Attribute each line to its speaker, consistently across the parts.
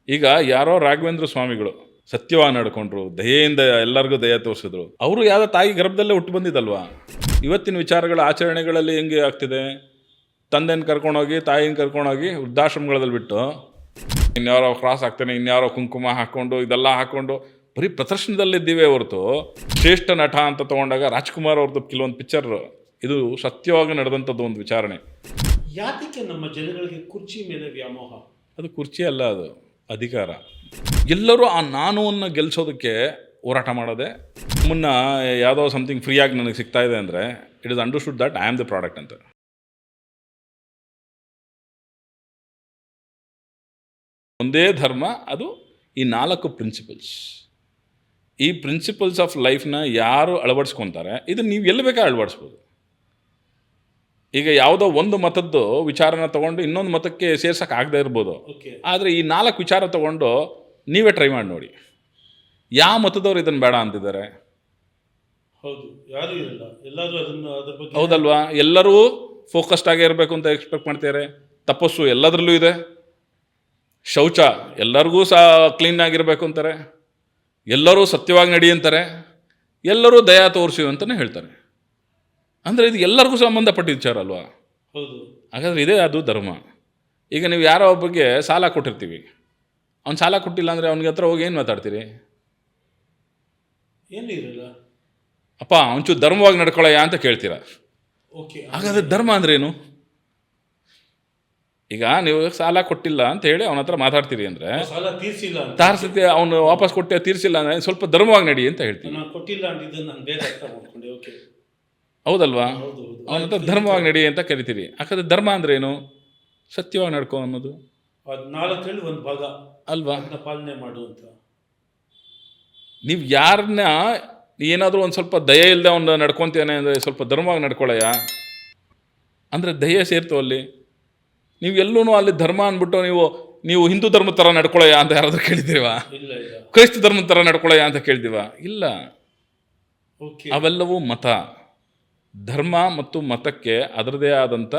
Speaker 1: ಈಗ ಯಾರೋ ರಾಘವೇಂದ್ರ ಸ್ವಾಮಿಗಳು ಸತ್ಯವಾಗಿ ನಡ್ಕೊಂಡ್ರು, ದಯೆಯಿಂದ ಎಲ್ಲರಿಗೂ ದಯೆ ತೋರಿಸಿದ್ರು. ಅವರು ಯಾವುದೋ ತಾಯಿ ಗರ್ಭದಲ್ಲೇ ಹುಟ್ಟು ಬಂದಿದ್ದಲ್ವಾ? ಇವತ್ತಿನ ವಿಚಾರಗಳ ಆಚರಣೆಗಳಲ್ಲಿ ಹೆಂಗೆ ಆಗ್ತಿದೆ? ತಂದೆನ ಕರ್ಕೊಂಡೋಗಿ ತಾಯಿನ ಕರ್ಕೊಂಡೋಗಿ ವೃದ್ಧಾಶ್ರಮಗಳಲ್ಲಿ ಬಿಟ್ಟು ಇನ್ಯಾರೋ ಕ್ರಾಸ್ ಆಗ್ತಾನೆ, ಇನ್ಯಾರೋ ಕುಂಕುಮ ಹಾಕ್ಕೊಂಡು ಇದೆಲ್ಲ ಹಾಕ್ಕೊಂಡು ಬರೀ ಪ್ರದರ್ಶನದಲ್ಲಿದ್ದೀವಿ ಹೊರತು ಶ್ರೇಷ್ಠ ನಟ ಅಂತ ತೊಗೊಂಡಾಗ ರಾಜ್ಕುಮಾರ್ ಅವ್ರದ್ದು ಕೆಲವೊಂದು ಪಿಕ್ಚರ್ ಇದು ಸತ್ಯವಾಗಿ ನಡೆದಂಥದ್ದು ಒಂದು ವಿಚಾರಣೆ.
Speaker 2: ಯಾತಕ್ಕೆ ನಮ್ಮ ಜನಗಳಿಗೆ ಕುರ್ಚಿ ಮೇಲೆ ವ್ಯಾಮೋಹ?
Speaker 1: ಅದು ಕುರ್ಚಿ ಅಲ್ಲ, ಅದು ಅಧಿಕಾರ. ಎಲ್ಲರೂ ಆ ನಾನುವನ್ನು ಗೆಲ್ಲಿಸೋದಕ್ಕೆ ಹೋರಾಟ ಮಾಡೋದೆ. ಮುನ್ನ ಯಾವುದೋ ಸಮಥಿಂಗ್ ಫ್ರೀಯಾಗಿ ನನಗೆ ಸಿಗ್ತಾ ಇದೆ ಅಂದರೆ it is understood that I am the product ಅಂತ. ಒಂದೇ ಧರ್ಮ, ಅದು ಈ 4 ಪ್ರಿನ್ಸಿಪಲ್ಸ್. ಈ ಪ್ರಿನ್ಸಿಪಲ್ಸ್ ಆಫ್ ಲೈಫ್ನ ಯಾರು ಅಳವಡಿಸ್ಕೊತಾರೆ, ಇದು ನೀವು ಎಲ್ಲಿ ಬೇಕಾದ್ರೆ ಅಳವಡಿಸ್ಬೋದು. ಈಗ ಯಾವುದೋ ಒಂದು ಮತದ್ದು ವಿಚಾರನ ತೊಗೊಂಡು ಇನ್ನೊಂದು ಮತಕ್ಕೆ ಸೇರ್ಸೋಕೆ ಆಗದೆ ಇರ್ಬೋದು. ಆದರೆ ಈ 4 ವಿಚಾರ ತೊಗೊಂಡು ನೀವೇ ಟ್ರೈ ಮಾಡಿ ನೋಡಿ, ಯಾವ ಮತದವ್ರು ಇದನ್ನು ಬೇಡ ಅಂತಿದ್ದಾರೆ?
Speaker 2: ಹೌದು, ಯಾರು ಇರಲ್ಲ, ಎಲ್ಲರೂ ಅದನ್ನು ಅದ್ರ ಬಗ್ಗೆ.
Speaker 1: ಹೌದಲ್ವಾ? ಎಲ್ಲರೂ ಫೋಕಸ್ಡ್ ಆಗೇ ಇರಬೇಕು ಅಂತ ಎಕ್ಸ್ಪೆಕ್ಟ್ ಮಾಡ್ತಾರೆ. ತಪಸ್ಸು ಎಲ್ಲದರಲ್ಲೂ ಇದೆ, ಶೌಚ ಎಲ್ಲರಿಗೂ ಸಹ ಕ್ಲೀನ್ ಆಗಿರಬೇಕು ಅಂತಾರೆ, ಎಲ್ಲರೂ ಸತ್ಯವಾಗಿ ನಡಿ ಅಂತಾರೆ, ಎಲ್ಲರೂ ದಯಾ ತೋರಿಸಿ ಅಂತಲೇ ಹೇಳ್ತಾರೆ. ಅಂದರೆ ಇದು ಎಲ್ಲರಿಗೂ ಸಂಬಂಧಪಟ್ಟ ವಿಚಾರ ಅಲ್ವಾ?
Speaker 2: ಹೌದು.
Speaker 1: ಹಾಗಾದರೆ ಇದೇ ಅದು ಧರ್ಮ. ಈಗ ನೀವು ಯಾರೋ ಒಬ್ಬರಿಗೆ ಸಾಲ ಕೊಟ್ಟಿರ್ತೀವಿ, ಅವ್ನು ಸಾಲ ಕೊಟ್ಟಿಲ್ಲ ಅಂದರೆ ಅವನಿಗೆ ಹತ್ರ ಹೋಗಿ ಏನು ಮಾತಾಡ್ತೀರಿ?
Speaker 2: ಏನು ಇರಲ್ಲ,
Speaker 1: ಅಪ್ಪ ಒಂಚೂರು ಧರ್ಮವಾಗಿ ನಡ್ಕೊಳ್ಳಯ್ಯ ಅಂತ ಕೇಳ್ತೀರಾ.
Speaker 2: ಓಕೆ,
Speaker 1: ಹಾಗಾದ್ರೆ ಧರ್ಮ ಅಂದ್ರೇನು? ಈಗ ನೀವು ಸಾಲ ಕೊಟ್ಟಿಲ್ಲ ಅಂತ ಹೇಳಿ ಅವನ ಹತ್ರ ಮಾತಾಡ್ತೀರಿ ಅಂದರೆ,
Speaker 2: ಸಾಲ ತೀರಿಸಿಲ್ಲ
Speaker 1: ತಾರ್ಸತಿ ಅವನು ವಾಪಸ್ ಕೊಟ್ಟೆ ತೀರಿಸಿಲ್ಲ ಅಂದರೆ ಸ್ವಲ್ಪ ಧರ್ಮವಾಗಿ ನಡಿ ಅಂತ ಹೇಳ್ತೀವಿ.
Speaker 2: ನಾನು ಕೊಟ್ಟಿಲ್ಲ ಅಂತಿದ್ದನ್ನು ನಾನು ಬೇರೆ ಅರ್ಥ ಮಾಡ್ಕೊಂಡೆ. ಓಕೆ,
Speaker 1: ಹೌದಲ್ವಾ?
Speaker 2: ಹೌದು.
Speaker 1: ಅವನ ಹತ್ರ ಧರ್ಮವಾಗಿ ನಡಿ ಅಂತ ಕರಿತೀರಿ. ಯಾಕಂದ್ರೆ ಧರ್ಮ ಅಂದ್ರೇನು? ಸತ್ಯವಾಗಿ ನಡ್ಕೊ ಅನ್ನೋದು.
Speaker 2: ಅದು 4 ಒಂದು ಭಾಗ
Speaker 1: ಅಲ್ವಾ?
Speaker 2: ಅದನ್ನ ಪಾಲನೆ ಮಾಡುವಂತ.
Speaker 1: ನೀವು ಯಾರನ್ನ ಏನಾದರೂ ಒಂದು ಸ್ವಲ್ಪ ದಯೆ ಇಲ್ಲದೆ ಅವನ್ನ ನಡ್ಕೊತೇನೆ ಅಂದರೆ ಸ್ವಲ್ಪ ಧರ್ಮವಾಗಿ ನಡ್ಕೊಳ್ಳಯ್ಯ ಅಂದರೆ ದಯೆ ಸೇರ್ತು ಅಲ್ಲಿ. ನೀವು ಎಲ್ಲೂ ಅಲ್ಲಿ ಧರ್ಮ ಅಂದ್ಬಿಟ್ಟು ನೀವು ಹಿಂದೂ ಧರ್ಮದ ಥರ ನಡ್ಕೊಳ್ಳಯ್ಯ ಅಂತ ಯಾರಾದ್ರೂ ಕೇಳಿದ್ದೀವಾ?
Speaker 2: ಇಲ್ಲ ಇಲ್ಲ.
Speaker 1: ಕ್ರೈಸ್ತ ಧರ್ಮದ ಥರ ನಡ್ಕೊಳ್ಳಯ್ಯ ಅಂತ ಕೇಳಿದೀವ? ಇಲ್ಲ.
Speaker 2: ಓಕೆ,
Speaker 1: ಅವೆಲ್ಲವೂ ಮತ. ಧರ್ಮ ಮತ್ತು ಮತಕ್ಕೆ ಅದರದೇ ಆದಂಥ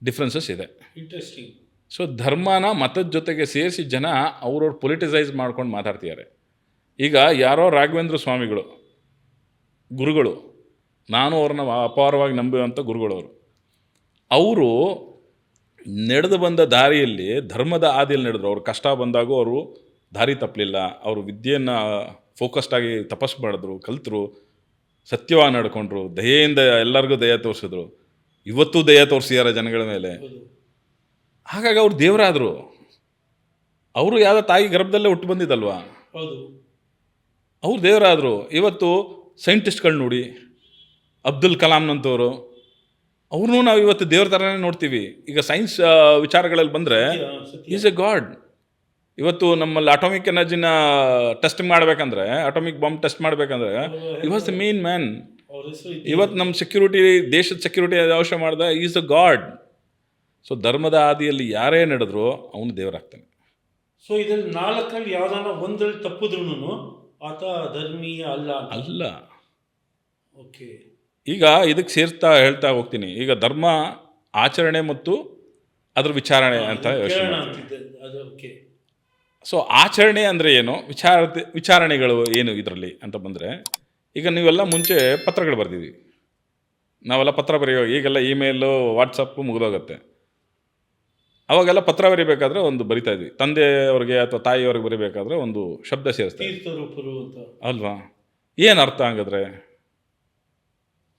Speaker 1: ಡಿಫ್ರೆನ್ಸಸ್ ಇದೆ.
Speaker 2: ಇಂಟ್ರೆಸ್ಟಿಂಗ್.
Speaker 1: ಸೊ ಧರ್ಮನ ಮತದ ಜೊತೆಗೆ ಸೇರಿಸಿ ಜನ ಅವ್ರವ್ರು ಪೊಲಿಟಿಸೈಸ್ ಮಾಡ್ಕೊಂಡು ಮಾತಾಡ್ತಿದ್ದಾರೆ. ಈಗ ಯಾರೋ ರಾಘವೇಂದ್ರ ಸ್ವಾಮಿಗಳು ಗುರುಗಳು, ನಾನು ಅವ್ರನ್ನ ಅಪಾರವಾಗಿ ನಂಬುವಂಥ ಗುರುಗಳವರು, ಅವರು ನಡೆದು ಬಂದ ದಾರಿಯಲ್ಲಿ ಧರ್ಮದ ಹಾದಿಯಲ್ಲಿ ನಡೆದ್ರು. ಅವ್ರು ಕಷ್ಟ ಬಂದಾಗೂ ಅವರು ದಾರಿ ತಪ್ಪಲಿಲ್ಲ. ಅವರು ವಿದ್ಯೆಯನ್ನು ಫೋಕಸ್ಡಾಗಿ ತಪಸ್ಸು ಮಾಡಿದ್ರು, ಕಲಿತರು, ಸತ್ಯವಾಗಿ ನಡ್ಕೊಂಡ್ರು, ದಯೆಯಿಂದ ಎಲ್ಲರಿಗೂ ದಯೆ ತೋರಿಸಿದ್ರು. ಇವತ್ತೂ ದಯೆ ತೋರಿಸಿದ್ದಾರೆ ಜನಗಳ ಮೇಲೆ. ಹಾಗಾಗಿ ಅವ್ರು ದೇವರಾದರು. ಅವರು ಯಾವುದೋ ತಾಯಿ ಗರ್ಭದಲ್ಲೇ ಹುಟ್ಟು ಬಂದಿದ್ದಲ್ವಾ?
Speaker 2: ಹೌದು,
Speaker 1: ಅವ್ರು ದೇವರಾದರು. ಇವತ್ತು ಸೈಂಟಿಸ್ಟ್ಗಳು ನೋಡಿ, ಅಬ್ದುಲ್ ಕಲಾಂನಂತವರು, ಅವ್ರನ್ನೂ ನಾವು ಇವತ್ತು ದೇವ್ರ ಥರನೇ ನೋಡ್ತೀವಿ. ಈಗ ಸೈನ್ಸ್ ವಿಚಾರಗಳಲ್ಲಿ ಬಂದರೆ ಈಸ್ ಎ ಗಾಡ್. ಇವತ್ತು ನಮ್ಮಲ್ಲಿ ಅಟಾಮಿಕ್ ಎನರ್ಜಿನ ಟೆಸ್ಟ್ ಮಾಡಬೇಕಂದ್ರೆ, ಅಟಾಮಿಕ್ ಬಾಂಬ್ ಟೆಸ್ಟ್ ಮಾಡಬೇಕಂದ್ರೆ ಈ ವಾಸ್ ದ ಮೇನ್ ಮ್ಯಾನ್. ಇವತ್ತು ನಮ್ಮ ಸೆಕ್ಯೂರಿಟಿ, ದೇಶದ ಸೆಕ್ಯೂರಿಟಿ ಅವಶ್ಯ ಮಾಡಿದ ಈಸ್ ಅ ಗಾಡ್. ಸೊ ಧರ್ಮದ ಹಾದಿಯಲ್ಲಿ ಯಾರೇ ನಡೆದ್ರು ಅವನು ದೇವರಾಗ್ತಾನೆ.
Speaker 2: ಸೊ ಇದರಲ್ಲಿ 4 ಯಾವ್ದಾನ ಒಂದ್ರಲ್ಲಿ ತಪ್ಪಿದ್ರು ಆತ ಧರ್ಮೀಯ ಅಲ್ಲ. ಓಕೆ,
Speaker 1: ಈಗ ಇದಕ್ಕೆ ಸೇರ್ತಾ ಹೇಳ್ತಾ ಹೋಗ್ತೀನಿ. ಈಗ ಧರ್ಮ ಆಚರಣೆ ಮತ್ತು ಅದ್ರ ವಿಚಾರಣೆ ಅಂತ ಯೋಚನೆ ಮಾಡ್ತೀನಿ. ಸೊ ಆಚರಣೆ ಅಂದರೆ ಏನು, ವಿಚಾರಣೆಗಳು ಏನು ಇದರಲ್ಲಿ ಅಂತ ಬಂದರೆ, ಈಗ ನೀವೆಲ್ಲ ಮುಂಚೆ ಪತ್ರಗಳು ಬರೆದಿದ್ವಿ. ನಾವೆಲ್ಲ ಪತ್ರ ಬರೆಯೋ, ಈಗೆಲ್ಲ ಇಮೇಲು ವಾಟ್ಸಪ್ಪು ಮುಗಿದೋಗುತ್ತೆ. ಅವಾಗೆಲ್ಲ ಪತ್ರ ಬರೀಬೇಕಾದ್ರೆ ಒಂದು ಬರಿತಾ ಇದ್ವಿ. ತಂದೆಯವ್ರಿಗೆ ಅಥವಾ ತಾಯಿಯವ್ರಿಗೆ ಬರೀಬೇಕಾದ್ರೆ ಒಂದು ಶಬ್ದ ಸೇರಿಸ್ತಾರೆ ಅಲ್ವಾ? ಏನು ಅರ್ಥ ಹಂಗಾದ್ರೆ?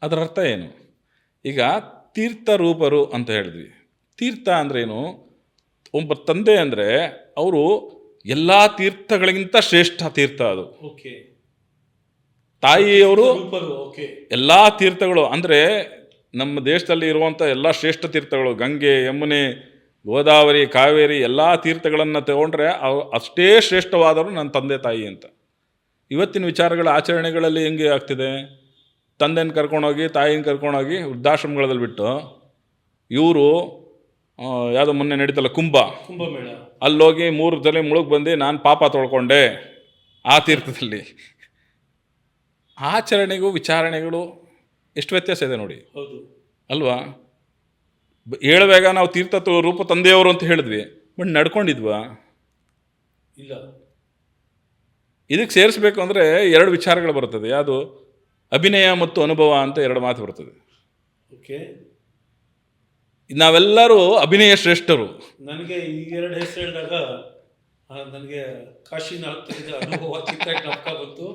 Speaker 1: ಅದರ ಅರ್ಥ ಏನು? ಈಗ ತೀರ್ಥರೂಪರು ಅಂತ ಹೇಳಿದ್ವಿ. ತೀರ್ಥ ಅಂದ್ರೇನು? ಒಬ್ಬ ತಂದೆ ಅಂದರೆ ಅವರು ಎಲ್ಲ ತೀರ್ಥಗಳಿಗಿಂತ ಶ್ರೇಷ್ಠ ತೀರ್ಥ ಅದು. ತಾಯಿಯವರು ಎಲ್ಲ ತೀರ್ಥಗಳು ಅಂದರೆ ನಮ್ಮ ದೇಶದಲ್ಲಿ ಇರುವಂಥ ಎಲ್ಲ ಶ್ರೇಷ್ಠ ತೀರ್ಥಗಳು, ಗಂಗೆ, ಯಮುನೆ, ಗೋದಾವರಿ, ಕಾವೇರಿ, ಎಲ್ಲ ತೀರ್ಥಗಳನ್ನು ತಗೊಂಡ್ರೆ ಅಷ್ಟೇ ಶ್ರೇಷ್ಠವಾದವರು ನನ್ನ ತಂದೆ ತಾಯಿ ಅಂತ. ಇವತ್ತಿನ ವಿಚಾರಗಳ ಆಚರಣೆಗಳಲ್ಲಿ ಹೆಂಗೆ ಆಗ್ತಿದೆ? ತಂದೆನ ಕರ್ಕೊಂಡೋಗಿ ತಾಯಿನ ಕರ್ಕೊಂಡೋಗಿ ವೃದ್ಧಾಶ್ರಮಗಳಲ್ಲಿ ಬಿಟ್ಟು ಇವರು ಯಾವುದೋ ಮೊನ್ನೆ ನಡೀತಲ್ಲ ಕುಂಭಮೇಳ, ಅಲ್ಲೋಗಿ 3 ಸಲ ಮುಳುಗಿ ಬಂದು ನಾನು ಪಾಪ ತೊಳ್ಕೊಂಡೆ ಆ ತೀರ್ಥದಲ್ಲಿ. ಆಚರಣೆಗೂ ವಿಚಾರಣೆಗಳು ಎಷ್ಟು ವ್ಯತ್ಯಾಸ ಇದೆ ನೋಡಿ.
Speaker 2: ಹೌದು
Speaker 1: ಅಲ್ವಾ? ಹೇಳುವಾಗ ನಾವು ತೀರ್ಥ ರೂಪ ತಂದೆಯವರು ಅಂತ ಹೇಳಿದ್ವಿ, ಬಟ್ ನಡ್ಕೊಂಡಿದ್ವಾ?
Speaker 2: ಇಲ್ಲ.
Speaker 1: ಇದಕ್ಕೆ ಸೇರಿಸ್ಬೇಕು ಅಂದರೆ ಎರಡು ವಿಚಾರಗಳು ಬರ್ತದೆ. ಯಾವುದು? ಅಭಿನಯ ಮತ್ತು ಅನುಭವ ಅಂತ ಎರಡು ಮಾತು ಬರ್ತದೆ.
Speaker 2: ಓಕೆ.
Speaker 1: ನಾವೆಲ್ಲರೂ ಅಭಿನಯ ಶ್ರೇಷ್ಠರು.
Speaker 2: ನನಗೆ ಈ ಎರಡು ಹೆಸರು ಹೇಳಿದಾಗ ನನಗೆ ಕಾಶಿನಾಥ್ ತೆಗೆದ ಅನುಭವ ಚಿತ್ರ ಜ್ಞಾಪಕ ಬಂತು,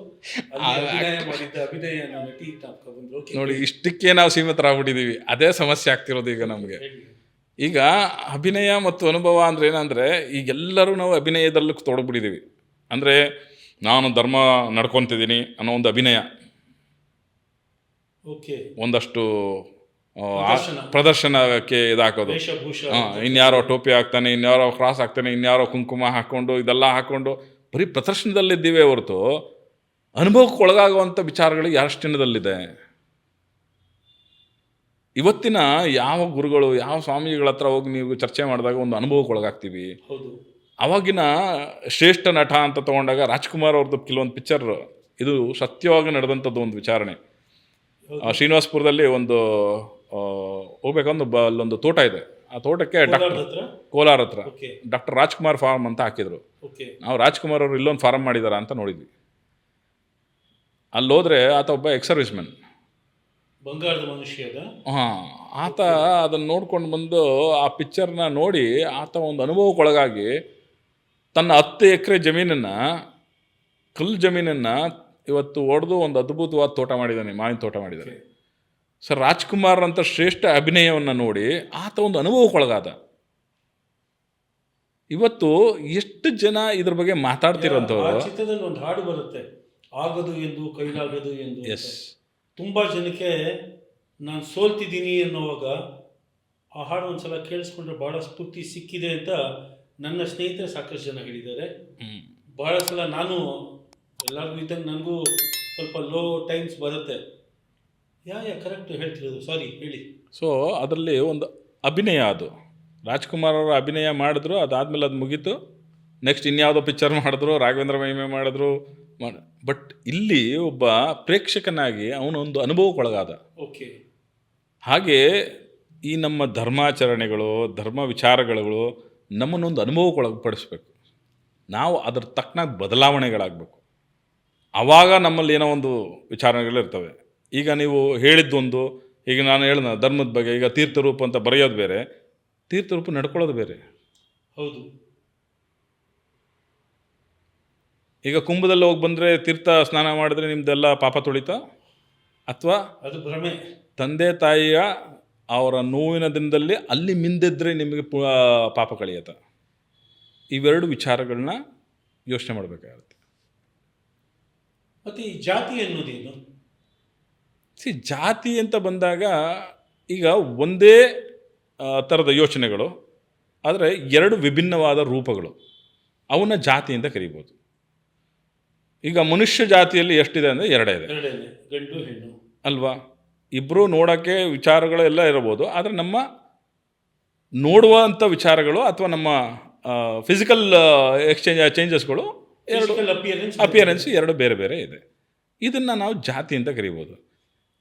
Speaker 2: ಅಲ್ಲಿ ಅಭಿನಯ ಮಾಡಿದ್ದ ಅಭಿನಯ ನಟಿ ಜ್ಞಾಪಕ ಬಂತು. ಓಕೆ,
Speaker 1: ನೋಡಿ, ಇಷ್ಟಕ್ಕೆ ನಾವು ಸೀಮಿತರಾಗ್ಬಿಟ್ಟಿದ್ದೀವಿ. ಅದೇ ಸಮಸ್ಯೆ ಆಗ್ತಿರೋದು ಈಗ ನಮಗೆ.
Speaker 2: ಹೇಳಿ.
Speaker 1: ಈಗ ಅಭಿನಯ ಮತ್ತು ಅನುಭವ ಅಂದರೆ ಏನಂದರೆ, ಈಗೆಲ್ಲರೂ ನಾವು ಅಭಿನಯದಲ್ಲಿ ತೊಡಗ್ಬಿಟ್ಟಿದ್ದೀವಿ. ಅಂದರೆ ನಾನು ಧರ್ಮ ನಡ್ಕೊತಿದ್ದೀನಿ ಅನ್ನೋ ಒಂದು ಅಭಿನಯ,
Speaker 2: ಓಕೆ,
Speaker 1: ಒಂದಷ್ಟು
Speaker 2: ಪ್ರದರ್ಶನ.
Speaker 1: ಪ್ರದರ್ಶನಕ್ಕೆ ಇದಾಕೋದು.
Speaker 2: ವೇಷಭೂಷ.
Speaker 1: ಇನ್ಯಾರೋ ಟೋಪಿ ಹಾಕ್ತಾನೆ, ಇನ್ಯಾರೋ ಕ್ರಾಸ್ ಹಾಕ್ತಾನೆ, ಇನ್ಯಾರೋ ಕುಂಕುಮ ಹಾಕ್ಕೊಂಡು ಇದೆಲ್ಲ ಹಾಕ್ಕೊಂಡು ಬರೀ ಪ್ರದರ್ಶನದಲ್ಲಿದ್ದೀವಿ ಹೊರತು ಅನುಭವಕ್ಕೆ ಒಳಗಾಗುವಂಥ ವಿಚಾರಗಳು ಎಷ್ಟು ಜನದಲ್ಲಿದೆ? ಇವತ್ತಿನ ಯಾವ ಗುರುಗಳು, ಯಾವ ಸ್ವಾಮಿಗಳ ಹತ್ರ ಹೋಗಿ ನೀವು ಚರ್ಚೆ ಮಾಡಿದಾಗ ಒಂದು ಅನುಭವಕ್ಕೆ ಒಳಗಾಗ್ತೀವಿ.
Speaker 2: ಹೌದು.
Speaker 1: ಅವಾಗಿನ ಶ್ರೇಷ್ಠ ನಟ ಅಂತ ತೊಗೊಂಡಾಗ ರಾಜ್ಕುಮಾರ್ ಅವ್ರದ್ದು ಕೆಲವೊಂದು ಪಿಕ್ಚರ್, ಇದು ಸತ್ಯವಾಗಿ ನಡೆದಂಥದ್ದು ಒಂದು ವಿಚಾರಣೆ. ಶ್ರೀನಿವಾಸಪುರದಲ್ಲಿ ಒಂದು ಹೋಗ್ಬೇಕಂದು ಅಲ್ಲೊಂದು ತೋಟ ಇದೆ. ಆ ತೋಟಕ್ಕೆ ಕೋಲಾರ ಹತ್ರ
Speaker 2: ಓಕೆ,
Speaker 1: ಡಾಕ್ಟರ್ ರಾಜ್ಕುಮಾರ್ ಫಾರ್ಮ್ ಅಂತ ಹಾಕಿದ್ರು.
Speaker 2: ಓಕೆ,
Speaker 1: ನಾವು ರಾಜ್ಕುಮಾರ್ ಅವರು ಇಲ್ಲೊಂದು ಫಾರ್ಮ್ ಮಾಡಿದಾರ ಅಂತ ನೋಡಿದ್ವಿ. ಅಲ್ಲಿ ಹೋದ್ರೆ ಆತ ಒಬ್ಬ ಎಕ್ಸ್-ಸರ್ವಿಸ್ಮೆನ್,
Speaker 2: ಬಂಗಾರದ ಮನುಷ್ಯ ಅದ.
Speaker 1: ಹಾಂ, ಆತ ಅದನ್ನು ನೋಡ್ಕೊಂಡು ಬಂದು ಆ ಪಿಕ್ಚರ್ನ ನೋಡಿ ಆತ ಒಂದು ಅನುಭವಕ್ಕೊಳಗಾಗಿ ತನ್ನ 10 ಎಕರೆ ಜಮೀನನ್ನು, ಕಲ್ಲು ಜಮೀನನ್ನು ಇವತ್ತು ಹೊಡೆದು ಒಂದು ಅದ್ಭುತವಾದ ತೋಟ ಮಾಡಿದ್ದಾನೆ, ಮಾವಿನ ತೋಟ ಮಾಡಿದ್ದಾನೆ. ಸರ್, ರಾಜ್ಕುಮಾರ್ ಅಂತ ಶ್ರೇಷ್ಠ ಅಭಿನಯವನ್ನು ನೋಡಿ ಆತ ಒಂದು ಅನುಭವಕ್ಕೊಳಗಾದ. ಇವತ್ತು ಎಷ್ಟು ಜನ ಇದ್ರ ಬಗ್ಗೆ ಮಾತಾಡ್ತಿರೋಂಥವ್ರು.
Speaker 2: ಆ ಚಿತ್ರದಲ್ಲಿ ಒಂದು ಹಾಡು ಬರುತ್ತೆ, ಆಗದು ಎಂದು ಕೈಲಾಗದು ಎಂದು.
Speaker 1: ಎಸ್,
Speaker 2: ತುಂಬ ಜನಕ್ಕೆ ನಾನು ಸೋಲ್ತಿದ್ದೀನಿ ಅನ್ನೋವಾಗ ಆ ಹಾಡು ಒಂದ್ಸಲ ಕೇಳಿಸ್ಕೊಂಡ್ರೆ ಭಾಳ ಸ್ಫೂರ್ತಿ ಸಿಕ್ಕಿದೆ ಅಂತ ನನ್ನ ಸ್ನೇಹಿತರೆ ಸಾಕಷ್ಟು ಜನ ಹೇಳಿದ್ದಾರೆ. ಭಾಳ ಸಲ ನಾನು ಎಲ್ಲರಿಗೂ ಇದ್ದಂಗೆ ನನಗೂ ಸ್ವಲ್ಪ ಲೋ ಟೈಮ್ಸ್ ಬರುತ್ತೆ. ಕರೆಕ್ಟ್ ಹೇಳ್ತಿರೋದು, ಸಾರಿ ಹೇಳಿ.
Speaker 1: ಸೊ ಅದರಲ್ಲಿ ಒಂದು ಅಭಿನಯ, ಅದು ರಾಜ್ಕುಮಾರ್ ಅವರು ಅಭಿನಯ ಮಾಡಿದ್ರು, ಅದಾದಮೇಲೆ ಅದು ಮುಗೀತು. ನೆಕ್ಸ್ಟ್ ಇನ್ಯಾವುದೋ ಪಿಕ್ಚರ್ ಮಾಡಿದ್ರು, ರಾಘವೇಂದ್ರ ಮಹಿಮೆ ಮಾಡಿದ್ರು. ಬಟ್ ಇಲ್ಲಿ ಒಬ್ಬ ಪ್ರೇಕ್ಷಕನಾಗಿ ಅವನೊಂದು ಅನುಭವಕ್ಕೊಳಗಾದ.
Speaker 2: ಓಕೆ.
Speaker 1: ಹಾಗೆ ಈ ನಮ್ಮ ಧರ್ಮಾಚರಣೆಗಳು, ಧರ್ಮ ವಿಚಾರಗಳು ನಮ್ಮನ್ನೊಂದು ಅನುಭವಕ್ಕೊಳಪಡಿಸ್ಬೇಕು. ನಾವು ಅದ್ರ ತಕ್ಕನಾಗಿ ಬದಲಾವಣೆಗಳಾಗಬೇಕು. ಆವಾಗ ನಮ್ಮಲ್ಲಿ ಏನೋ ಒಂದು ವಿಚಾರಗಳಿರ್ತವೆ. ಈಗ ನೀವು ಹೇಳಿದ್ದೊಂದು, ಈಗ ನಾನು ಹೇಳಿದ ಧರ್ಮದ ಬಗ್ಗೆ, ಈಗ ತೀರ್ಥರೂಪ ಅಂತ ಬರೆಯೋದು ಬೇರೆ, ತೀರ್ಥರೂಪ ನಡ್ಕೊಳ್ಳೋದು ಬೇರೆ.
Speaker 2: ಹೌದು.
Speaker 1: ಈಗ ಕುಂಭದಲ್ಲಿ ಹೋಗಿ ಬಂದರೆ, ತೀರ್ಥ ಸ್ನಾನ ಮಾಡಿದ್ರೆ ನಿಮ್ದೆಲ್ಲ ಪಾಪ ತೊಳಿತಾ, ಅಥವಾ
Speaker 2: ಅದು ಭ್ರಮೆ.
Speaker 1: ತಂದೆ ತಾಯಿಯ ಅವರ ನೋವಿನ ದಿನದಲ್ಲಿ ಅಲ್ಲಿ ಮಿಂದಿದ್ರೆ ನಿಮಗೆ ಪಾಪ ಕಳೆಯುತ್ತ. ಇವೆರಡು ವಿಚಾರಗಳನ್ನ ಯೋಚನೆ ಮಾಡಬೇಕಾಗುತ್ತೆ.
Speaker 2: ಮತ್ತು ಈ ಜಾತಿ ಅನ್ನೋದೇನು?
Speaker 1: ಜಾತಿ ಅಂತ ಬಂದಾಗ ಈಗ ಒಂದೇ ಥರದ ಯೋಚನೆಗಳು, ಆದರೆ ಎರಡು ವಿಭಿನ್ನವಾದ ರೂಪಗಳು, ಅವನ್ನ ಜಾತಿ ಅಂತ ಕರಿಬೋದು. ಈಗ ಮನುಷ್ಯ ಜಾತಿಯಲ್ಲಿ ಎಷ್ಟಿದೆ ಅಂದರೆ ಎರಡೇ ಇದೆ,
Speaker 2: ಗಂಡು ಹೆಣ್ಣು
Speaker 1: ಅಲ್ವಾ? ಇಬ್ಬರು ನೋಡೋಕ್ಕೆ ವಿಚಾರಗಳು ಎಲ್ಲ ಇರಬಹುದು, ಆದರೆ ನಮ್ಮ ನೋಡುವಂಥ ವಿಚಾರಗಳು ಅಥವಾ ನಮ್ಮ ಫಿಸಿಕಲ್ ಚೇಂಜಸ್ಗಳು ಎರಡು, ಅಪಿಯರೆನ್ಸ್ ಎರಡು ಬೇರೆ ಬೇರೆ ಇದೆ. ಇದನ್ನು ನಾವು ಜಾತಿ ಅಂತ ಕರಿಬೋದು.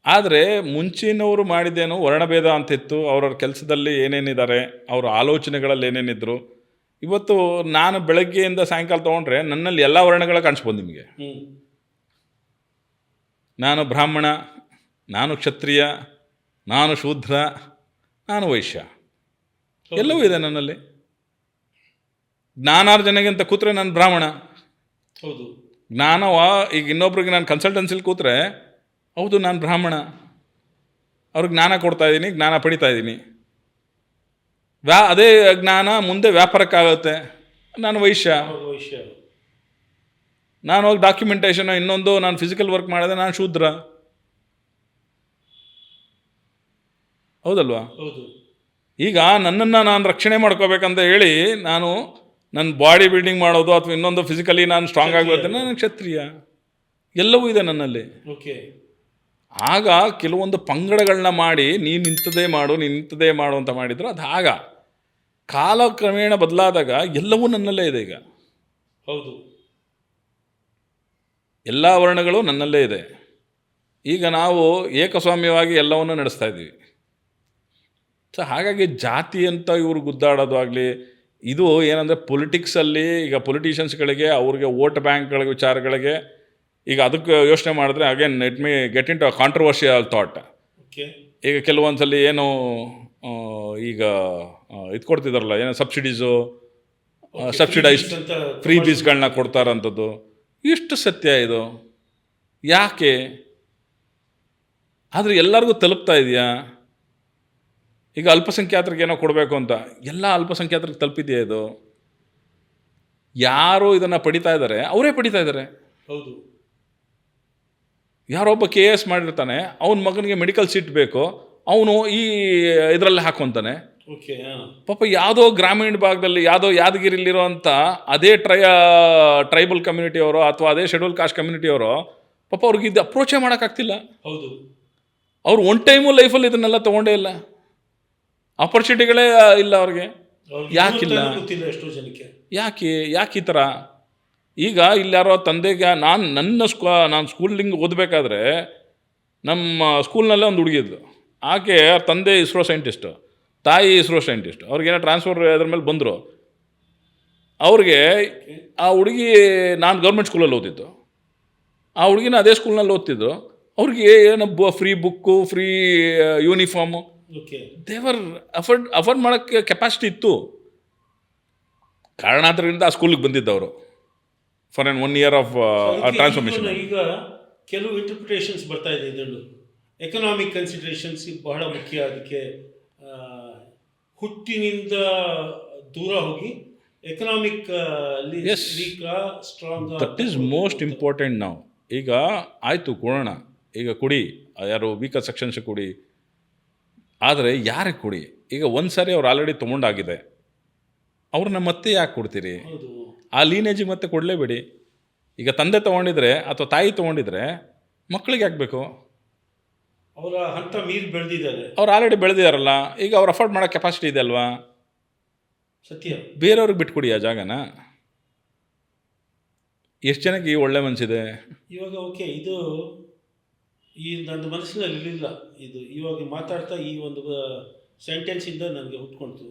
Speaker 1: ಆದರೆ ಮುಂಚಿನವರು ಮಾಡಿದ್ದೇನು ವರ್ಣಭೇದ ಅಂತಿತ್ತು. ಅವ್ರವ್ರ ಕೆಲಸದಲ್ಲಿ ಏನೇನಿದ್ದಾರೆ, ಅವರ ಆಲೋಚನೆಗಳಲ್ಲಿ ಏನೇನಿದ್ರು. ಇವತ್ತು ನಾನು ಬೆಳಗ್ಗೆಯಿಂದ ಸಾಯಂಕಾಲ ತೊಗೊಂಡ್ರೆ ನನ್ನಲ್ಲಿ ಎಲ್ಲ ವರ್ಣಗಳು ಕಾಣಿಸ್ಬೋದು ನಿಮಗೆ. ನಾನು ಬ್ರಾಹ್ಮಣ, ನಾನು ಕ್ಷತ್ರಿಯ, ನಾನು ಶೂದ್ರ, ನಾನು ವೈಶ್ಯ, ಎಲ್ಲವೂ ಇದೆ ನನ್ನಲ್ಲಿ. ಜ್ಞಾನಾರ್ಜನೆಗೆ ಅಂತ ಕೂತ್ರೆ ನಾನು ಬ್ರಾಹ್ಮಣ.
Speaker 2: ಹೌದು.
Speaker 1: ಜ್ಞಾನವ ಈಗ ಇನ್ನೊಬ್ರಿಗೆ ನಾನು ಕನ್ಸಲ್ಟೆನ್ಸಿಲಿ ಕೂತ್ರೆ, ಹೌದು ನಾನು ಬ್ರಾಹ್ಮಣ, ಅವ್ರಿಗೆ ಜ್ಞಾನ ಕೊಡ್ತಾ ಇದ್ದೀನಿ, ಜ್ಞಾನ ಪಡಿತಾ ಇದ್ದೀನಿ. ಅದೇ ಜ್ಞಾನ ಮುಂದೆ ವ್ಯಾಪಾರಕ್ಕಾಗುತ್ತೆ, ನಾನು ವೈಶ್ಯ. ನಾನು ಹೋಗಿ ಡಾಕ್ಯುಮೆಂಟೇಷನ್ ಇನ್ನೊಂದು ನಾನು ಫಿಸಿಕಲ್ ವರ್ಕ್ ಮಾಡಿದೆ, ನಾನು ಶೂದ್ರ. ಹೌದಲ್ವಾ?
Speaker 2: ಹೌದು.
Speaker 1: ಈಗ ನನ್ನನ್ನು ನಾನು ರಕ್ಷಣೆ ಮಾಡ್ಕೋಬೇಕಂತ ಹೇಳಿ ನಾನು ನನ್ನ ಬಾಡಿ ಬಿಲ್ಡಿಂಗ್ ಮಾಡೋದು ಅಥವಾ ಇನ್ನೊಂದು ಫಿಸಿಕಲಿ ನಾನು ಸ್ಟ್ರಾಂಗ್ ಆಗಬೇಕು, ನಾನು ಕ್ಷತ್ರಿಯ. ಎಲ್ಲವೂ ಇದೆ ನನ್ನಲ್ಲಿ.
Speaker 2: ಓಕೆ.
Speaker 1: ಆಗ ಕೆಲವೊಂದು ಪಂಗಡಗಳನ್ನ ಮಾಡಿ ನೀನು ಇಂಥದ್ದೇ ಮಾಡು, ನೀನು ಇಂಥದ್ದೇ ಮಾಡು ಅಂತ ಮಾಡಿದ್ರು. ಅದು ಆಗ ಕಾಲಕ್ರಮೇಣ ಬದಲಾದಾಗ ಎಲ್ಲವೂ ನನ್ನಲ್ಲೇ ಇದೆ. ಈಗ
Speaker 2: ಹೌದು,
Speaker 1: ಎಲ್ಲ ವರ್ಣಗಳು ನನ್ನಲ್ಲೇ ಇದೆ. ಈಗ ನಾವು ಏಕಸ್ವಾಮ್ಯವಾಗಿ ಎಲ್ಲವನ್ನೂ ನಡೆಸ್ತಾ ಇದ್ದೀವಿ. ಸೊ ಹಾಗಾಗಿ ಜಾತಿ ಅಂತ ಇವರು ಗುದ್ದಾಡೋದು ಆಗಲಿ, ಇದು ಏನಂದರೆ ಪೊಲಿಟಿಕ್ಸಲ್ಲಿ ಈಗ ಪೊಲಿಟಿಷಿಯನ್ಸ್ಗಳಿಗೆ ಅವ್ರಿಗೆ ವೋಟ್ ಬ್ಯಾಂಕ್ಗಳ ವಿಚಾರಗಳಿಗೆ ಈಗ ಅದಕ್ಕೆ ಯೋಚನೆ ಮಾಡಿದ್ರೆ again it may get into controversial thought.
Speaker 2: Okay.
Speaker 1: ಈಗ ಕೆಲವೊಂದ್ಸಲಿ ಏನು ಈಗ ಇದು ಕೊಡ್ತಿದಾರಲ್ಲ ಏನೋ ಸಬ್ಸಿಡೀಸು ಸಬ್ಸಿಡೈಸ್ಡ್ ಫ್ರೀ ಬೀಸ್ಗಳನ್ನ ಕೊಡ್ತಾರಂಥದ್ದು ಎಷ್ಟು ಸತ್ಯ ಇದು? ಯಾಕೆ? ಆದರೆ ಎಲ್ಲರಿಗೂ ತಲುಪ್ತಾ ಇದೆಯಾ? ಈಗ ಅಲ್ಪಸಂಖ್ಯಾತರಿಗೆ ಏನೋ ಕೊಡಬೇಕು ಅಂತ ಎಲ್ಲ ಅಲ್ಪಸಂಖ್ಯಾತರಿಗೆ ತಲುಪಿದೆಯಾ ಇದು? ಯಾರು ಇದನ್ನು ಪಡಿತಾ ಇದ್ದಾರೆ ಅವರೇ ಪಡಿತಾ ಇದ್ದಾರೆ.
Speaker 2: ಹೌದು.
Speaker 1: ಯಾರೊಬ್ಬ KS ಮಾಡಿರ್ತಾನೆ, ಅವನ ಮಗನಿಗೆ ಮೆಡಿಕಲ್ ಸೀಟ್ ಬೇಕು, ಅವನು ಈ ಇದರಲ್ಲಿ ಹಾಕ್ಕೊಂತಾನೆ.
Speaker 2: ಓಕೆ.
Speaker 1: ಪಾಪ ಯಾವುದೋ ಗ್ರಾಮೀಣ ಭಾಗದಲ್ಲಿ ಯಾವುದೋ ಯಾದಗಿರಿಲಿರುವಂಥ ಅದೇ ಟ್ರೈಬಲ್ ಕಮ್ಯುನಿಟಿಯವರು ಅಥವಾ ಅದೇ ಶೆಡ್ಯೂಲ್ ಕಾಸ್ಟ್ ಕಮ್ಯುನಿಟಿಯವರು ಪಾಪ ಅವ್ರಿಗೆ ಇದು ಅಪ್ರೋಚೇ ಮಾಡೋಕ್ಕಾಗ್ತಿಲ್ಲ.
Speaker 2: ಹೌದು.
Speaker 1: ಅವ್ರು ಒನ್ ಟೈಮು ಲೈಫಲ್ಲಿ ಇದನ್ನೆಲ್ಲ ತೊಗೊಂಡೇ ಇಲ್ಲ, ಆಪರ್ಚುನಿಟಿಗಳೇ ಇಲ್ಲ ಅವ್ರಿಗೆ. ಯಾಕಿಲ್ಲ?
Speaker 2: ಗೊತ್ತಿಲ್ಲ ಎಷ್ಟೋ ಜನಕ್ಕೆ.
Speaker 1: ಯಾಕೆ ಈ ಥರ? ಈಗ ಇಲ್ಲಾರೋ ತಂದೆಗೆ ನಾನು ಸ್ಕೂಲಿಂಗ್ ಓದಬೇಕಾದ್ರೆ ನಮ್ಮ ಸ್ಕೂಲ್ನಲ್ಲೇ ಒಂದು ಹುಡುಗಿದ್ಲು. ಆಕೆ ತಂದೆ ಇಸ್ರೋ ಸೈಂಟಿಸ್ಟು, ತಾಯಿ ಇಸ್ರೋ ಸೈಂಟಿಸ್ಟ್. ಅವ್ರಿಗೇನೋ ಟ್ರಾನ್ಸ್ಫರ್ ಅದ್ರ ಮೇಲೆ ಬಂದರು. ಅವ್ರಿಗೆ ಆ ಹುಡುಗಿ, ನಾನು ಗೌರ್ಮೆಂಟ್ ಸ್ಕೂಲಲ್ಲಿ ಓದಿದ್ದು, ಆ ಹುಡುಗಿನ ಅದೇ ಸ್ಕೂಲ್ನಲ್ಲಿ ಓದ್ತಿದ್ದು. ಅವ್ರಿಗೆ ಏನೋ free book, free uniform,
Speaker 2: okay,
Speaker 1: they were afford ಮಾಡೋಕ್ಕೆ ಕೆಪಾಸಿಟಿ ಇತ್ತು. ಕಾರಣಾಂತರದಿಂದ ಆ ಸ್ಕೂಲಿಗೆ ಬಂದಿದ್ದವರು for on 1 year of transformation.
Speaker 2: ಈಗ ಕೆಲವು ಇಂಟರ್ಪ್ರಿಟೇಷನ್ಸ್ ಬರ್ತಾ ಇದೆ ಇದರಲ್ಲೂ. ಎಕನಾಮಿಕ್ ಕನ್ಸಿಡರೇಷನ್ಸ್ ಬಹಳ ಮುಖ್ಯ. ಅದಕ್ಕೆ ಹುಟ್ಟಿನಿಂದ ದೂರ ಹೋಗಿ economic strong,
Speaker 1: that is most important. ನಾವು ಈಗ ಆಯಿತು ಕೊಡೋಣ, ಈಗ ಕುಡಿ, ಯಾರು ವೀಕರ್ ಸೆಕ್ಷನ್ಸ್ ಕುಡಿ, ಆದರೆ ಯಾರಿಗೆ ಕುಡಿ? ಈಗ ಒಂದು ಸಾರಿ ಅವ್ರು ಆಲ್ರೆಡಿ ತೊಗೊಂಡಾಗಿದೆ, ಅವ್ರನ್ನ ಮತ್ತೆ ಯಾಕೆ ಕೊಡ್ತೀರಿ? ಆ ಲೀನೇಜಿಗೆ ಮತ್ತೆ ಕೊಡಲೇಬೇಡಿ. ಈಗ ತಂದೆ ತೊಗೊಂಡಿದ್ರೆ ಅಥವಾ ತಾಯಿ ತೊಗೊಂಡಿದ್ರೆ ಮಕ್ಕಳಿಗೆ ಹಾಕಬೇಕು.
Speaker 2: ಅವರ ಹಂತ ಮೀರಿ ಬೆಳೆದಿದ್ದಾರೆ,
Speaker 1: ಅವ್ರು ಆಲ್ರೆಡಿ ಬೆಳೆದಿದ್ದಾರಲ್ಲ, ಈಗ ಅವ್ರು ಅಫೋರ್ಡ್ ಮಾಡೋ ಕೆಪಾಸಿಟಿ ಇದೆ ಅಲ್ವಾ?
Speaker 2: ಸತ್ಯ.
Speaker 1: ಬೇರೆಯವ್ರಿಗೆ ಬಿಟ್ಕೊಡಿ ಆ ಜಾಗನ. ಎಷ್ಟು ಜನಕ್ಕೆ ಈ ಒಳ್ಳೆ ಮನಸ್ಸಿದೆ
Speaker 2: ಇವಾಗ? ಓಕೆ, ಇದು ಈ ನನ್ನ ಮನಸ್ಸಿನಲ್ಲಿ ಇರಲಿಲ್ಲ ಇದು. ಇವಾಗ ಮಾತಾಡ್ತಾ ಈ ಒಂದು ಸೆಂಟೆನ್ಸಿಂದ ನನಗೆ ಹುಟ್ಕೊಳ್ತು.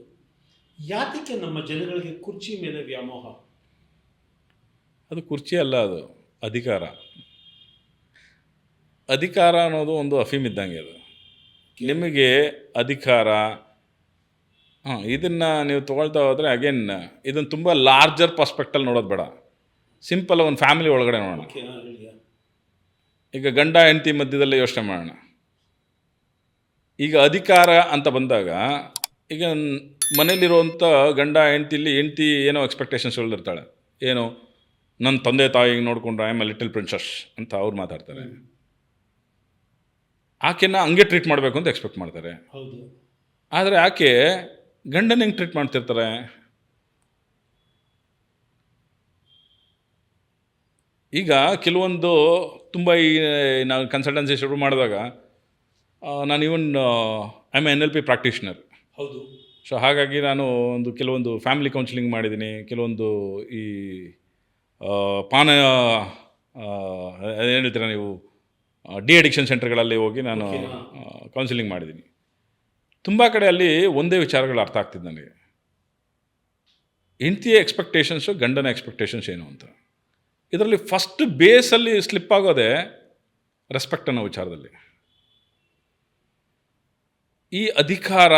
Speaker 2: ಯಾತಕ್ಕೆ ನಮ್ಮ ಜನಗಳಿಗೆ ಕುರ್ಚಿ ಮೇಲೆ ವ್ಯಾಮೋಹ?
Speaker 1: ಅದು ಕುರ್ಚಿ ಅಲ್ಲ, ಅದು ಅಧಿಕಾರ. ಅಧಿಕಾರ ಅನ್ನೋದು ಒಂದು ಅಫೀಮ್ ಇದ್ದಂಗೆ. ಅದು ನಿಮಗೆ ಅಧಿಕಾರ, ಇದನ್ನು ನೀವು ತೊಗೊಳ್ತಾ ಹೋದರೆ ಅಗೇನ್ ಇದನ್ನು ತುಂಬ ಲಾರ್ಜರ್ ಪರ್ಸ್ಪೆಕ್ಟಲ್ಲಿ ನೋಡೋದು ಬೇಡ. ಸಿಂಪಲ್ ಒಂದು ಫ್ಯಾಮಿಲಿ ಒಳಗಡೆ ನೋಡೋಣ. ಈಗ ಗಂಡ ಹೆಂಡತಿ ಮಧ್ಯದಲ್ಲೇ ಯೋಚನೆ ಮಾಡೋಣ. ಈಗ ಅಧಿಕಾರ ಅಂತ ಬಂದಾಗ ಈಗ ಮನೇಲಿರುವಂಥ ಗಂಡ ಹೆಂಡ್ತಿಲಿ ಹೆಂಡ್ತಿ ಏನೋ ಎಕ್ಸ್ಪೆಕ್ಟೇಷನ್ಸ್ಗಳಿರ್ತಾಳೆ. ಏನು, ನನ್ನ ತಂದೆ ತಾಯಿಗೆ ನೋಡಿಕೊಂಡ್ರೆ I am a little princess ಅಂತ ಅವ್ರು ಮಾತಾಡ್ತಾರೆ. ಆಕೆನ ಹಂಗೆ ಟ್ರೀಟ್ ಮಾಡಬೇಕು ಅಂತ ಎಕ್ಸ್ಪೆಕ್ಟ್ ಮಾಡ್ತಾರೆ.
Speaker 2: ಹೌದು.
Speaker 1: ಆದರೆ ಆಕೆ ಗಂಡನ ಹೆಂಗೆ ಟ್ರೀಟ್ ಮಾಡ್ತಿರ್ತಾರೆ? ಈಗ ಕೆಲವೊಂದು ತುಂಬ ಈ ನಾವು ಕನ್ಸಲ್ಟೆನ್ಸಿ ಶುರು ಮಾಡಿದಾಗ ನಾನು even I am NLP practitioner.
Speaker 2: ಹೌದು.
Speaker 1: ಸೊ ಹಾಗಾಗಿ ನಾನು ಕೆಲವೊಂದು ಫ್ಯಾಮಿಲಿ ಕೌನ್ಸಿಲಿಂಗ್ ಮಾಡಿದ್ದೀನಿ. ಕೆಲವೊಂದು ಈ ಪಾನ ಏನು ಹೇಳ್ತೀರಾ ನೀವು, ಡಿ ಅಡಿಕ್ಷನ್ ಸೆಂಟರ್ಗಳಲ್ಲಿ ಹೋಗಿ ನಾನು ಕೌನ್ಸಿಲಿಂಗ್ ಮಾಡಿದ್ದೀನಿ. ತುಂಬ ಕಡೆ ಅಲ್ಲಿ ಒಂದೇ ವಿಚಾರಗಳು ಅರ್ಥ ಆಗ್ತಿದ್ದು ನನಗೆ. ಹೆಂಡತಿಯ ಎಕ್ಸ್ಪೆಕ್ಟೇಷನ್ಸು, ಗಂಡನ ಎಕ್ಸ್ಪೆಕ್ಟೇಷನ್ಸ್ ಏನು ಅಂತ. ಇದರಲ್ಲಿ ಫಸ್ಟ್ ಬೇಸಲ್ಲಿ ಸ್ಲಿಪ್ ಆಗೋದೇ ರೆಸ್ಪೆಕ್ಟ್ ಅನ್ನೋ ವಿಚಾರದಲ್ಲಿ. ಈ ಅಧಿಕಾರ,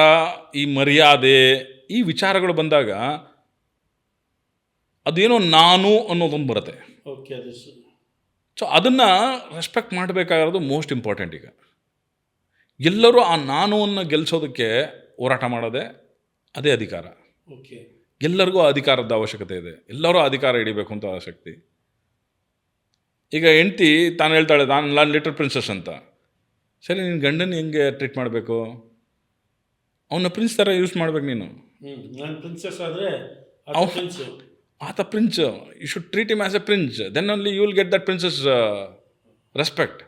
Speaker 1: ಈ ಮರ್ಯಾದೆ, ಈ ವಿಚಾರಗಳು ಬಂದಾಗ ಅದೇನೋ ನಾನು ಅನ್ನೋದೊಂದು ಬರುತ್ತೆ.
Speaker 2: ಓಕೆ, ಅದು
Speaker 1: ಸೊ ಅದನ್ನು ರೆಸ್ಪೆಕ್ಟ್ ಮಾಡಬೇಕಾಗಿರೋದು ಮೋಸ್ಟ್ ಇಂಪಾರ್ಟೆಂಟ್. ಈಗ ಎಲ್ಲರೂ ಆ ನಾನುವನ್ನು ಗೆಲ್ಲಿಸೋದಕ್ಕೆ ಹೋರಾಟ ಮಾಡೋದೇ ಅದೇ ಅಧಿಕಾರ.
Speaker 2: ಓಕೆ,
Speaker 1: ಎಲ್ಲರಿಗೂ ಅಧಿಕಾರದ ಅವಶ್ಯಕತೆ ಇದೆ. ಎಲ್ಲರೂ ಅಧಿಕಾರ ಹಿಡಿಬೇಕು ಅಂತ ಆಸಕ್ತಿ. ಈಗ ಹೆಂಡ್ತಿ ತಾನು ಹೇಳ್ತಾಳೆ ನಾನು ಲಿಟಲ್ ಪ್ರಿನ್ಸಸ್ ಅಂತ. ಸರಿ, ನಿನ್ನ ಗಂಡನ ಹೆಂಗೆ ಟ್ರೀಟ್ ಮಾಡಬೇಕು? ಅವನ ಪ್ರಿನ್ಸ್ ಥರ ಯೂಸ್ ಮಾಡ್ಬೇಕು ನೀನು.
Speaker 2: ನಾನು ಪ್ರಿನ್ಸಸ್ ಆದರೆ
Speaker 1: ಆತ prince, you should treat him as a prince, then only you will get that princess respect.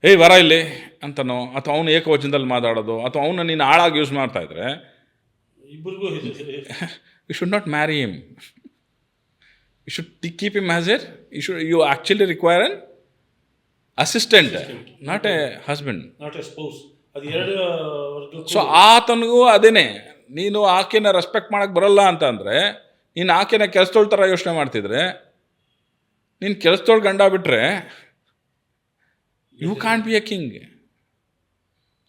Speaker 1: ಏಯ್ ವರ ಇಲ್ಲಿ ಅಂತನೋ, ಅಥವಾ ಅವನು ಏಕವಚನದಲ್ಲಿ ಮಾತಾಡೋದು, ಅಥವಾ ಅವನ್ನ ನೀನು ಆಳಾಗಿ ಯೂಸ್ ಮಾಡ್ತಾ ಇದ್ರೆ
Speaker 2: ಇಬ್ಬರಿಗೂ
Speaker 1: you should not marry him. You should keep him as you actually require an assistant, not a husband,
Speaker 2: not a spouse. ಅದು ಎರಡು.
Speaker 1: ಸೊ ಆತನಿಗೂ ಅದೇನೆ, ನೀನು ಆಕೆನ ರೆಸ್ಪೆಕ್ಟ್ ಮಾಡೋಕ್ಕೆ ಬರಲ್ಲ ಅಂತ ಅಂದರೆ ನೀನು ಆಕೆನ ಕೆಲಸದೋಳ್ ಥರ ಯೋಚನೆ ಮಾಡ್ತಿದ್ರೆ ನೀನು ಕೆಲಸದೋಳ್ ಗಂಡ ಬಿಟ್ಟರೆ you can't be a king.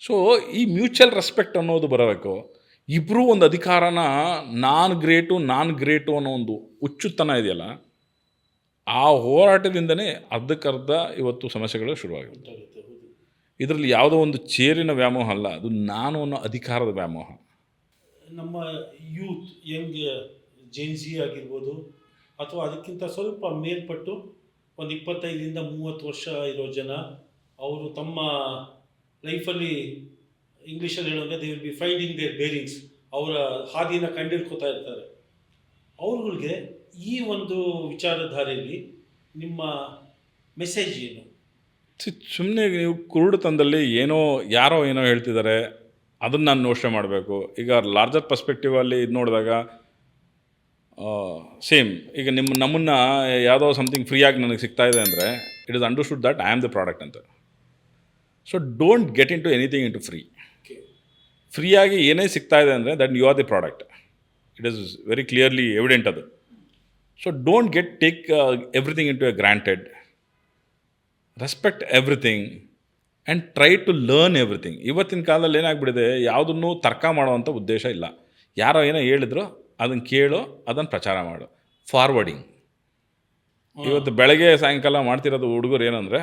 Speaker 1: So ಈ ಮ್ಯೂಚುವಲ್ ರೆಸ್ಪೆಕ್ಟ್ ಅನ್ನೋದು ಬರಬೇಕು. ಇಬ್ಬರೂ ಒಂದು ಅಧಿಕಾರನ ನಾನ್ ಗ್ರೇಟು ಅನ್ನೋ ಒಂದು ಹುಚ್ಚುತನ ಇದೆಯಲ್ಲ, ಆ ಹೋರಾಟದಿಂದನೇ ಅರ್ಧಕ್ಕರ್ಧ ಇವತ್ತು ಸಮಸ್ಯೆಗಳು ಶುರುವಾಗುತ್ತೆ. ಇದರಲ್ಲಿ ಯಾವುದೋ ಒಂದು ಚೇರಿನ ವ್ಯಾಮೋಹ ಅಲ್ಲ, ಅದು ನಾನು ಅನ್ನೋ ಅಧಿಕಾರದ ವ್ಯಾಮೋಹ.
Speaker 2: ನಮ್ಮ ಯೂತ್ ಯಂಗ್ ಜೆನ್ಸಿ ಆಗಿರ್ಬೋದು ಅಥವಾ ಅದಕ್ಕಿಂತ ಸ್ವಲ್ಪ ಮೇಲ್ಪಟ್ಟು ಒಂದು 25-30 ವರ್ಷ ಇರೋ ಜನ, ಅವರು ತಮ್ಮ ಲೈಫಲ್ಲಿ ಇಂಗ್ಲೀಷಲ್ಲಿ ಹೇಳೋಂಗೆ they will be finding their bearings, ಅವರ ಹಾದಿನ ಕಂಡಿಡ್ಕೋತಾ ಇರ್ತಾರೆ. ಅವ್ರುಗಳಿಗೆ ಈ ಒಂದು ವಿಚಾರಧಾರೆಯಲ್ಲಿ ನಿಮ್ಮ ಮೆಸೇಜ್ ಏನು?
Speaker 1: ಸುಮ್ಮನೆ ನೀವು ಕುರುಡುತನದಲ್ಲಿ ಯಾರೋ ಏನೋ ಹೇಳ್ತಿದ್ದಾರೆ, ಅದನ್ನು ನಾನು ಯೋಚನೆ ಮಾಡಬೇಕು. ಈಗ ಲಾರ್ಜರ್ ಪರ್ಸ್ಪೆಕ್ಟಿವಲ್ಲಿ ಇದು ನೋಡಿದಾಗ ಸೇಮ್, ಈಗ ನಮ್ಮನ್ನು ಯಾವುದೋ ಸಮಥಿಂಗ್ ಫ್ರೀಯಾಗಿ ನನಗೆ ಸಿಗ್ತಾ ಇದೆ ಅಂದರೆ it is understood that I am the product ಅಂತ. So don't get into anything into ಫ್ರೀಯಾಗಿ ಏನೇ ಸಿಗ್ತಾ ಇದೆ ಅಂದರೆ that you are the product. It is very clearly evident ಅದು. So don't take everything into a granted. Respect everything and try to learn everything. ಇವತ್ತಿನ ಕಾಲದಲ್ಲಿ ಏನಾಗ್ಬಿಟ್ಟಿದೆ, ಯಾವುದನ್ನು ತರ್ಕ ಮಾಡುವಂಥ ಉದ್ದೇಶ ಇಲ್ಲ. ಯಾರೋ ಏನೋ ಹೇಳಿದ್ರು ಅದನ್ನು ಕೇಳು, ಅದನ್ನು ಪ್ರಚಾರ ಮಾಡು. ಫಾರ್ವರ್ಡಿಂಗ್ ಇವತ್ತು ಬೆಳಗ್ಗೆ ಸಾಯಂಕಾಲ ಮಾಡ್ತಿರೋದು ಹುಡುಗರು ಏನಂದರೆ